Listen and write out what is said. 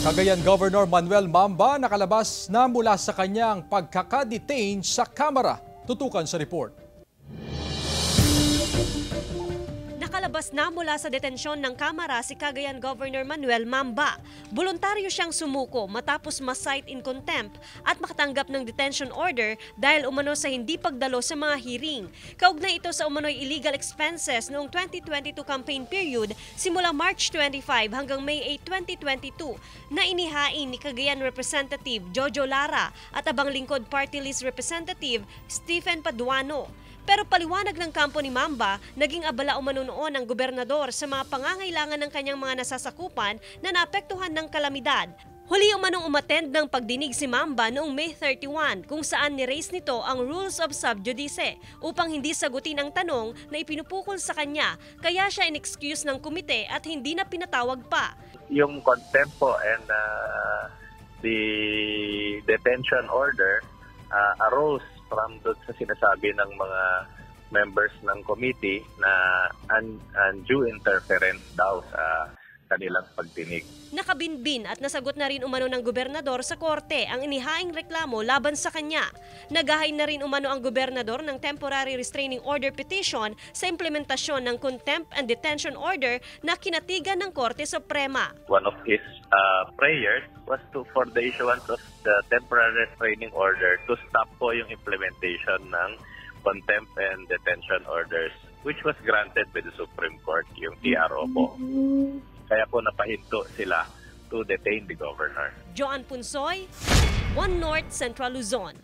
Cagayan Governor Manuel Mamba nakalabas na mula sa kanyang pagkakadetain sa Kamara. Tutukan sa report. Nakalabas na mula sa detensyon ng Kamara si Cagayan Governor Manuel Mamba. Voluntaryo siyang sumuko matapos ma-cite in contempt at makatanggap ng detention order dahil umano sa hindi pagdalo sa mga hearing. Kaugnay ito sa umano'y illegal expenses noong 2022 campaign period simula March 25 hanggang May 8, 2022 na inihain ni Cagayan Representative Jojo Lara at Abang Lingkod Party List Representative Stephen Paduano. Pero paliwanag ng kampo ni Mamba, naging abala umano noon ang gobernador sa mga pangangailangan ng kanyang mga nasasakupan na naapektuhan ng kalamidad. Huli umanong umattend ng pagdinig si Mamba noong May 31 kung saan ni-raise nito ang rules of sub judice upang hindi sagutin ang tanong na ipinupukol sa kanya, kaya siya in-excuse ng komite at hindi na pinatawag pa. Yung contempt po and the detention order arose from doon sa sinasabi ng mga members ng committee na undue interference daw sa kanilang pagdinig. Nakabinbin at nasagot na rin umano ng gobernador sa korte ang inihaing reklamo laban sa kanya. Naghahain na rin umano ang gobernador ng temporary restraining order petition sa implementasyon ng contempt and detention order na kinatigan ng Korte Suprema. One of his prayers was for the issuance of the temporary restraining order to stop po yung implementation ng contempt and detention orders which was granted by the Supreme Court, yung TRO po. Kaya po napahinto sila to detain the governor. Joan Punsoy, One North Central Luzon.